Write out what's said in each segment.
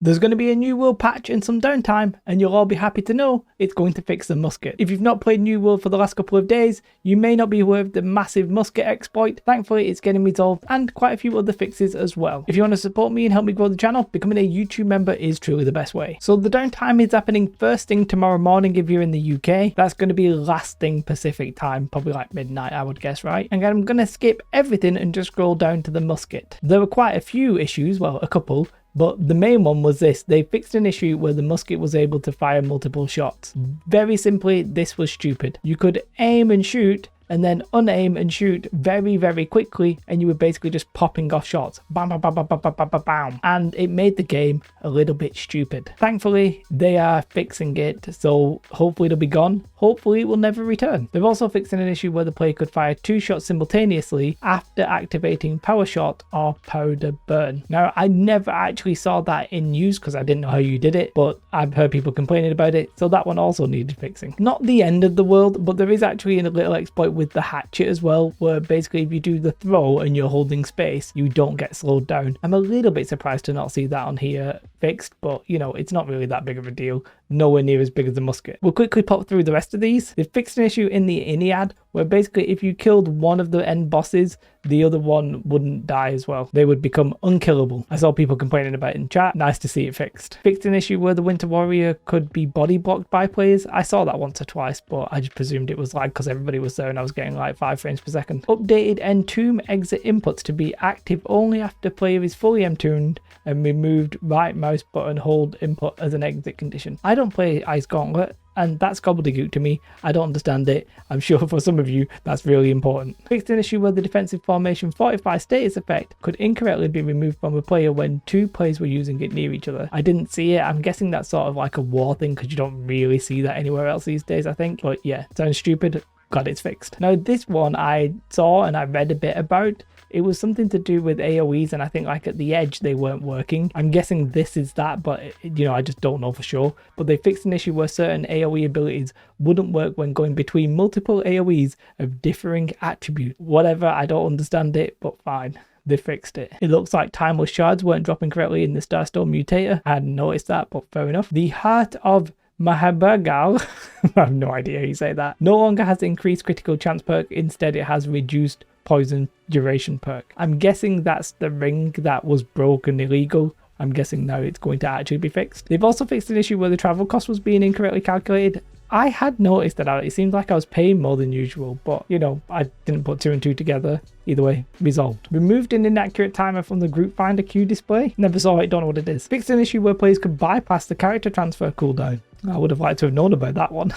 There's going to be a New World patch and some downtime, and you'll all be happy to know it's going to fix the Musket. If you've not played New World for the last couple of days, you may not be aware of the massive Musket exploit. Thankfully, it's getting resolved, and quite a few other fixes as well. If you want to support me and help me grow the channel, becoming a YouTube member is truly the best way. So the downtime is happening first thing tomorrow morning if you're in the UK. That's going to be last thing Pacific time, probably like midnight, I would guess, right? And I'm going to skip everything and just scroll down to the Musket. There were quite a few issues, well, a couple, but the main one was this. They fixed an issue where the Musket was able to fire multiple shots. Very simply, this was stupid. You could aim and shoot and then unaim and shoot very, very quickly, and you were basically just popping off shots. Bam, bam, bam, bam, bam, bam, bam, bam. And it made the game a little bit stupid. Thankfully, they are fixing it, so hopefully it'll be gone. Hopefully it will never return. They're also fixing an issue where the player could fire 2 shots simultaneously after activating power shot or powder burn. Now, I never actually saw that in use because I didn't know how you did it, but I've heard people complaining about it, so that one also needed fixing. Not the end of the world, but there is actually a little exploit with the hatchet as well, where basically if you do the throw and you're holding space, you don't get slowed down. I'm a little bit surprised to not see that on here fixed, but you know, it's not really that big of a deal. Nowhere near as big as the Musket. We'll quickly pop through the rest of these. They fixed an issue in the Iliad where basically if you killed one of the end bosses, the other one wouldn't die as well. They would become unkillable. I saw people complaining about it in chat. Nice to see it fixed. Fixed an issue where the Winter Warrior could be body blocked by players. I saw that once or twice, but I just presumed it was lag because everybody was there and I was getting like 5 frames per second. Updated Entomb exit inputs to be active only after player is fully entombed and removed right mouse button hold input as an exit condition. I don't play Ice Gauntlet, and that's gobbledygook to me. I don't understand it. I'm sure for some of you that's really important. Fixed an issue where the defensive formation fortify status effect could incorrectly be removed from a player when 2 players were using it near each other. I didn't see it. I'm guessing that's sort of like a war thing because you don't really see that anywhere else these days, I think. But yeah, sounds stupid. Glad it's fixed. Now this one I saw and I read a bit about. It was something to do with AoEs, and I think like at the edge they weren't working. I'm guessing this is that, but you know, I just don't know for sure. But they fixed an issue where certain AoE abilities wouldn't work when going between multiple AoEs of differing attributes. Whatever, I don't understand it, but fine. They fixed it. It looks like timeless shards weren't dropping correctly in the Starstorm Mutator. I hadn't noticed that, but fair enough. The Heart of Mahabagal, I have no idea how you say that, no longer has increased critical chance perk. Instead, it has reduced poison duration perk. I'm guessing that's the ring that was broken illegal. I'm guessing now it's going to actually be fixed. They've also fixed an issue where the travel cost was being incorrectly calculated. I had noticed that it seemed like I was paying more than usual, but you know, I didn't put 2 and 2 together. Either way, resolved. Removed an inaccurate timer from the group finder queue display. Never saw it, don't know what it is. Fixed an issue where players could bypass the character transfer cooldown. I would have liked to have known about that one.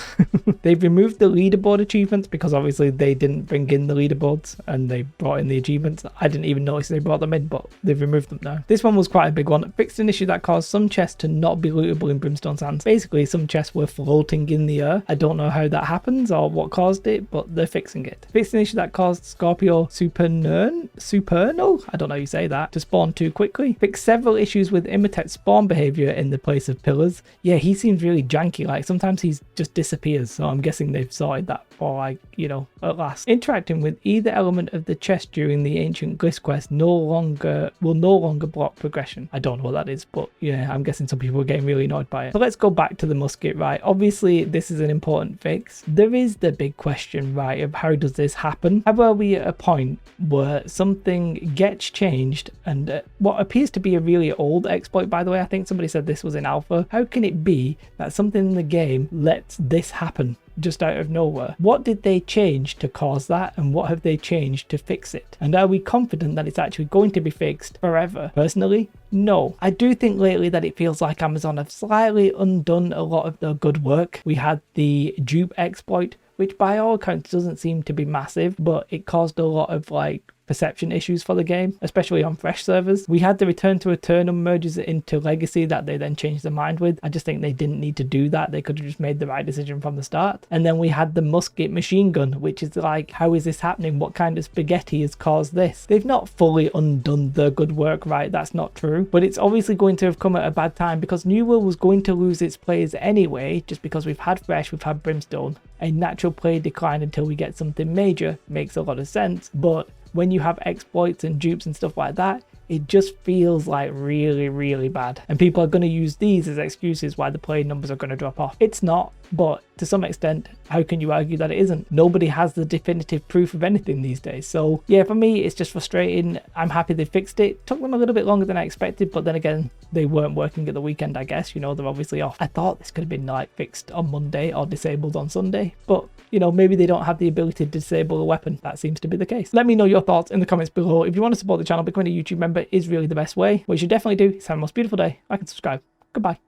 They've removed the leaderboard achievements because obviously they didn't bring in the leaderboards and they brought in the achievements. I didn't even notice they brought them in, but they've removed them now. This one was quite a big one. Fixed an issue that caused some chests to not be lootable in Brimstone Sands. Basically, some chests were floating in the air. I don't know how that happens or what caused it, but they're fixing it. Fixed an issue that caused Scorpio Supernal? I don't know how you say that. To spawn too quickly. Fixed several issues with Imhotep's spawn behavior in the place of pillars. Yeah, he seems really janky. Like sometimes he just disappears, so I'm guessing they've sorted that for, like, you know, at last. Interacting with either element of the chest during the ancient Gliss quest will no longer block progression. I don't know what that is, but yeah, I'm guessing some people are getting really annoyed by it. So let's go back to the Musket, right? Obviously this is an important fix. There is the big question, right, of how does this happen? How are we at a point where something gets changed and what appears to be a really old exploit, by the way, I think somebody said this was in alpha. How can it be that something in the game lets this happen just out of nowhere? What did they change to cause that, and what have they changed to fix it? And are we confident that it's actually going to be fixed forever? Personally, no. I do think lately that it feels like Amazon have slightly undone a lot of their good work. We had the dupe exploit, which by all accounts doesn't seem to be massive, but it caused a lot of like perception issues for the game, especially on fresh servers. We had the Return to Eternum merges into Legacy that they then changed their mind with. I just think they didn't need to do that. They could have just made the right decision from the start. And then we had the Musket machine gun, which is like, how is this happening? What kind of spaghetti has caused this? They've not fully undone their good work, right? That's not true. But it's obviously going to have come at a bad time because New World was going to lose its players anyway, just because we've had Fresh, we've had Brimstone. A natural play decline until we get something major makes a lot of sense, but when you have exploits and dupes and stuff like that, It just feels like really, really bad. And people are going to use these as excuses why the playing numbers are going to drop off. It's not, but to some extent, how can you argue that it isn't? Nobody has the definitive proof of anything these days. So yeah, for me, it's just frustrating. I'm happy they fixed it. Took them a little bit longer than I expected, but then again, they weren't working at the weekend, I guess. You know, they're obviously off. I thought this could have been like fixed on Monday or disabled on Sunday, but you know, maybe they don't have the ability to disable a weapon. That seems to be the case. Let me know your thoughts in the comments below. If you want to support the channel, becoming a YouTube member is really the best way. What you should definitely do is have the most beautiful day. Like and subscribe. Goodbye.